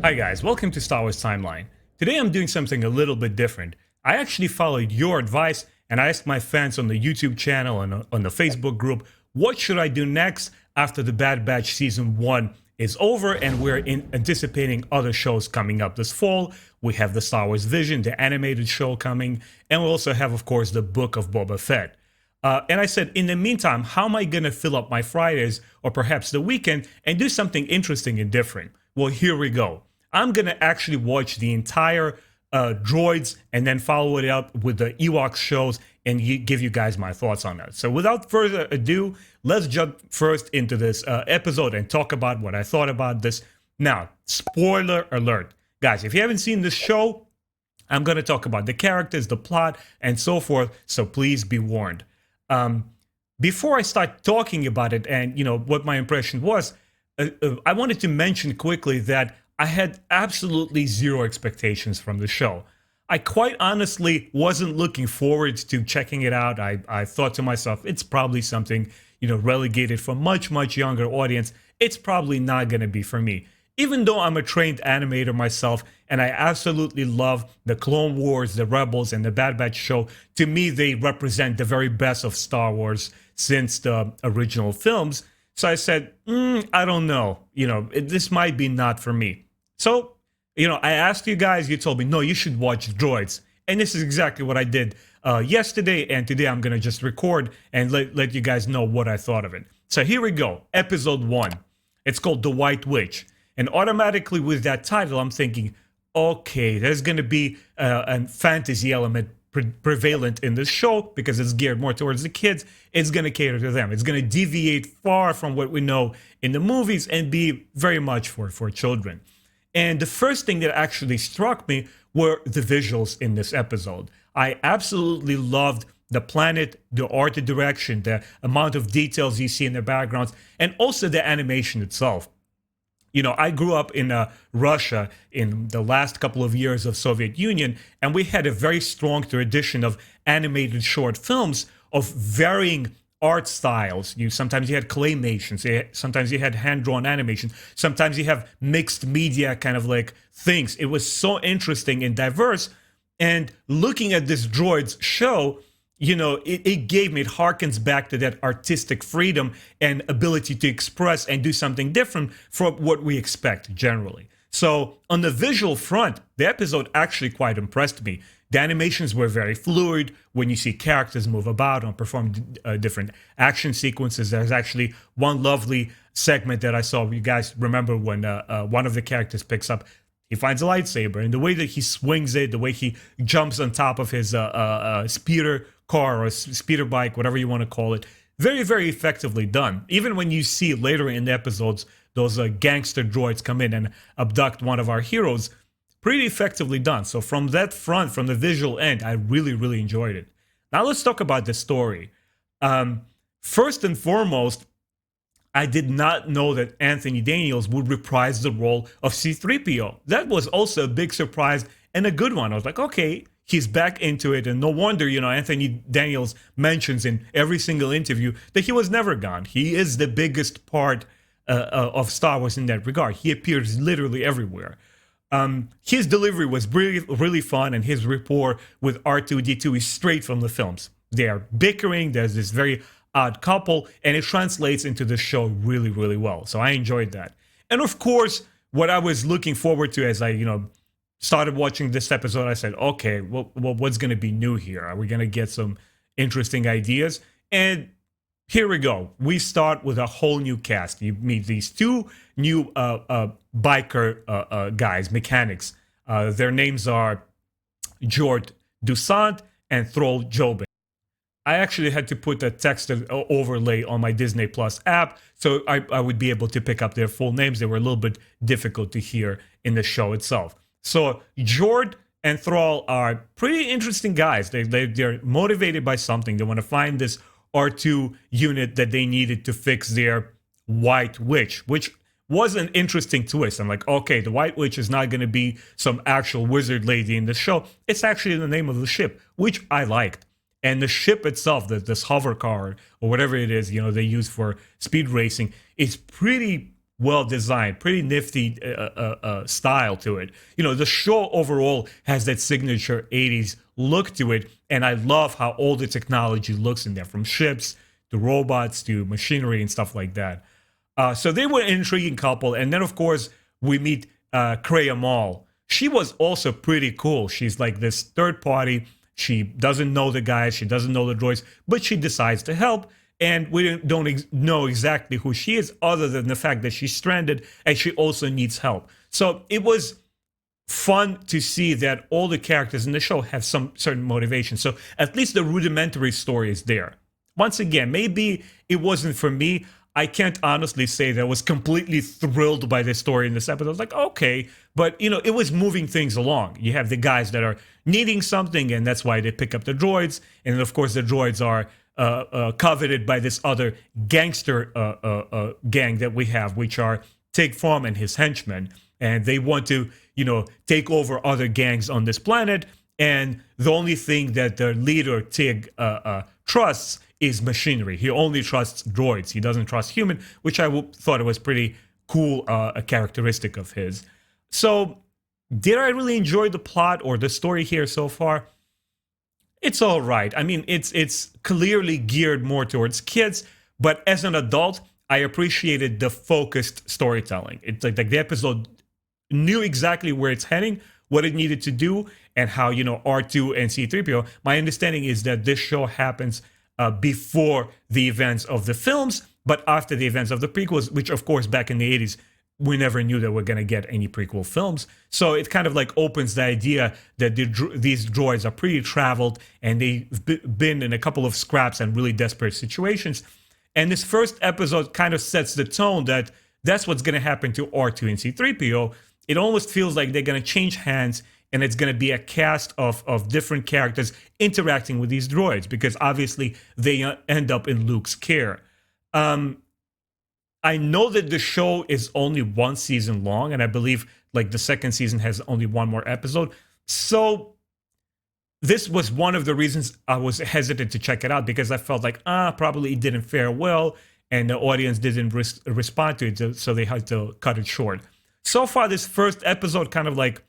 Hi guys, welcome to Star Wars Timeline. Today I'm doing something a little bit different. I actually followed your advice and I asked my fans on the YouTube channel and on the Facebook group, what should I do next after the Bad Batch Season 1 is over and we're anticipating other shows coming up this fall. We have the Star Wars Vision, the animated show coming, and we also have, of course, the Book of Boba Fett. And I said, in the meantime, how am I going to fill up my Fridays or perhaps the weekend and do something interesting and different? Well, here we go. I'm going to actually watch the entire Droids and then follow it up with the Ewoks shows and give you guys my thoughts on that. So without further ado, let's jump first into this episode and talk about what I thought about this. Now, spoiler alert. Guys, if you haven't seen this show, I'm going to talk about the characters, the plot, and so forth, so please be warned. Before I start talking about it and, what my impression was, I wanted to mention quickly that I had absolutely zero expectations from the show. I quite honestly wasn't looking forward to checking it out. I thought to myself, it's probably something, relegated for much, much younger audience. It's probably not going to be for me. Even though I'm a trained animator myself and I absolutely love the Clone Wars, the Rebels, and the Bad Batch show, to me, they represent the very best of Star Wars since the original films. So I said, I don't know, this might be not for me. So, I asked you guys, you told me, no, you should watch Droids. And this is exactly what I did yesterday, and today I'm going to just record and let you guys know what I thought of it. So here we go, episode 1. It's called The White Witch. And automatically with that title, I'm thinking, okay, there's going to be a fantasy element prevalent in this show because it's geared more towards the kids. It's going to cater to them. It's going to deviate far from what we know in the movies and be very much for children. And the first thing that actually struck me were the visuals in this episode. I absolutely loved the planet, the art direction, the amount of details you see in the backgrounds, and also the animation itself. I grew up in Russia in the last couple of years of Soviet Union, and we had a very strong tradition of animated short films of varying art styles. Sometimes you had claymations, sometimes you had hand-drawn animation, sometimes you have mixed media kind of like things. It was so interesting and diverse. And looking at this Droids show, it gave me, it harkens back to that artistic freedom and ability to express and do something different from what we expect generally. So on the visual front, the episode actually quite impressed me. The animations were very fluid when you see characters move about and perform different action sequences. There's actually one lovely segment that I saw. You guys remember when one of the characters picks up, he finds a lightsaber, and the way that he swings it, the way he jumps on top of his speeder car or speeder bike, whatever you want to call it, very, very effectively done. Even when you see later in the episodes, those gangster droids come in and abduct one of our heroes, pretty effectively done. So from that front, from the visual end, I really, really enjoyed it. Now let's talk about the story. First and foremost, I did not know that Anthony Daniels would reprise the role of C-3PO. That was also a big surprise and a good one. I was like, okay, he's back into it. And no wonder, Anthony Daniels mentions in every single interview that he was never gone. He is the biggest part of Star Wars in that regard. He appears literally everywhere. His delivery was really, really fun, and his rapport with R2-D2 is straight from the films. They are bickering, there's this very odd couple, and it translates into the show really, really well. So I enjoyed that. And of course, what I was looking forward to as I, started watching this episode, I said, okay, well, what's going to be new here? Are we going to get some interesting ideas? And here we go. We start with a whole new cast. You meet these two new biker guys, mechanics. Their names are Jord Dusant and Thrall Jobin. I actually had to put a text overlay on my Disney Plus app so I would be able to pick up their full names. They were a little bit difficult to hear in the show itself. So Jord and Thrall are pretty interesting guys. They're motivated by something. They want to find this R2 unit that they needed to fix their White Witch, which was an interesting twist. I'm like, okay, the White Witch is not going to be some actual wizard lady in the show. It's actually the name of the ship, which I liked. And the ship itself, this hover car or whatever it is, they use for speed racing, is pretty well designed, pretty nifty style to it. The show overall has that signature 80s look to it, and I love how all the technology looks in there, from ships to robots to machinery and stuff like that. So they were an intriguing couple. And then, of course, we meet Kreia Mall. She was also pretty cool. She's like this third party. She doesn't know the guys. She doesn't know the droids, but she decides to help. And we don't know exactly who she is, other than the fact that she's stranded and she also needs help. So it was fun to see that all the characters in the show have some certain motivation. So at least the rudimentary story is there. Once again, maybe it wasn't for me. I can't honestly say that I was completely thrilled by the story in this episode. I was like, okay, but it was moving things along. You have the guys that are needing something, and that's why they pick up the droids. And then, of course, the droids are coveted by this other gangster gang that we have, which are Tig Farm and his henchmen. And they want to, take over other gangs on this planet. And the only thing that their leader, Tig, trusts is machinery. He only trusts droids. He doesn't trust human, which I thought it was pretty cool, a characteristic of his. So did I really enjoy the plot or the story here so far? It's all right. I mean, it's clearly geared more towards kids, but as an adult, I appreciated the focused storytelling. It's like the episode knew exactly where it's heading, what it needed to do, and how, R2 and C-3PO. My understanding is that this show happens before the events of the films, but after the events of the prequels, which, of course, back in the 80s, we never knew that we're going to get any prequel films. So it kind of like opens the idea that these droids are pretty traveled and they've been in a couple of scraps and really desperate situations. And this first episode kind of sets the tone that that's what's going to happen to R2 and C-3PO. It almost feels like they're going to change hands, and it's going to be a cast of different characters interacting with these droids, because obviously they end up in Luke's care. I know that the show is only one season long, and I believe like the second season has only one more episode. So this was one of the reasons I was hesitant to check it out, because I felt like, probably it didn't fare well, and the audience didn't respond to it, so they had to cut it short. So far, this first episode kind of like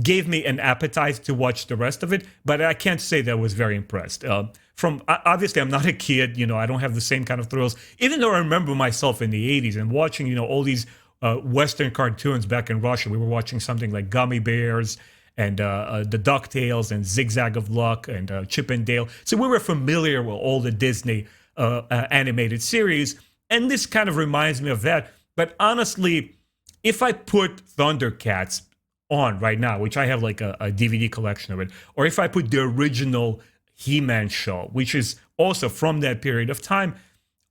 gave me an appetite to watch the rest of it, but I can't say that I was very impressed. Obviously, I'm not a kid, I don't have the same kind of thrills, even though I remember myself in the 80s and watching, all these Western cartoons back in Russia. We were watching something like Gummy Bears and the DuckTales and Zigzag of Luck and Chip and Dale. So we were familiar with all the Disney animated series, and this kind of reminds me of that. But honestly, if I put Thundercats on right now, which I have like a DVD collection of it, or if I put the original He-Man show, which is also from that period of time,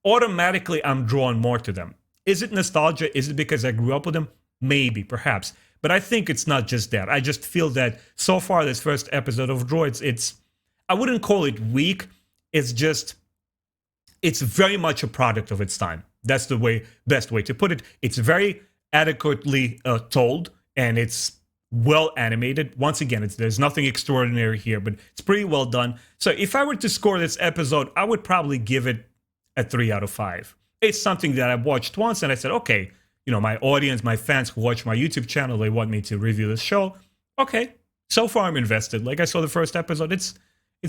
automatically I'm drawn more to them. Is it nostalgia? Is it because I grew up with them? Maybe, perhaps. But I think it's not just that. I just feel that so far this first episode of Droids, I wouldn't call it weak. It's very much a product of its time. That's the best way to put it. It's very adequately told, and it's well animated. Once again, there's nothing extraordinary here, but it's pretty well done. So if I were to score this episode, I would probably give it a 3 out of 5. It's something that I watched once and I said, okay, my audience, my fans who watch my YouTube channel, they want me to review this show. Okay, so far I'm invested. Like I saw the first episode, it's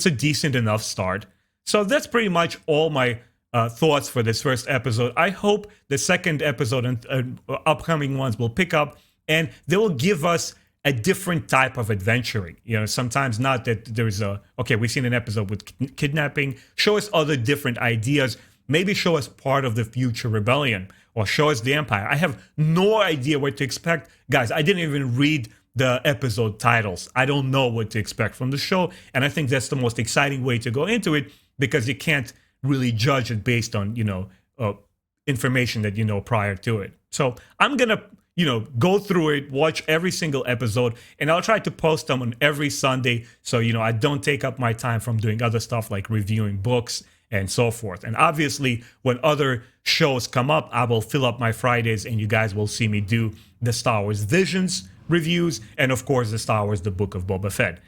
a decent enough start. So that's pretty much all my thoughts for this first episode. I hope the second episode and upcoming ones will pick up, and they will give us a different type of adventuring. Sometimes not that there's we've seen an episode with kidnapping. Show us other different ideas. Maybe show us part of the future rebellion, or show us the Empire. I have no idea what to expect. Guys, I didn't even read the episode titles. I don't know what to expect from the show, and I think that's the most exciting way to go into it, because you can't really judge it based on, information that you know prior to it. So I'm going to, go through it, watch every single episode, and I'll try to post them on every Sunday. So, I don't take up my time from doing other stuff like reviewing books and so forth. And obviously, when other shows come up, I will fill up my Fridays, and you guys will see me do the Star Wars Visions reviews, and of course, the Star Wars The Book of Boba Fett.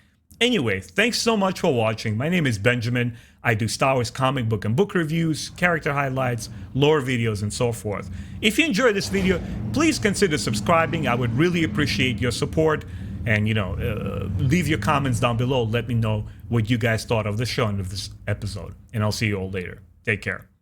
Anyway, thanks so much for watching. My name is Benjamin. I do Star Wars comic book and book reviews, character highlights, lore videos, and so forth. If you enjoyed this video, please consider subscribing. I would really appreciate your support. And, leave your comments down below. Let me know what you guys thought of the show and of this episode. And I'll see you all later. Take care.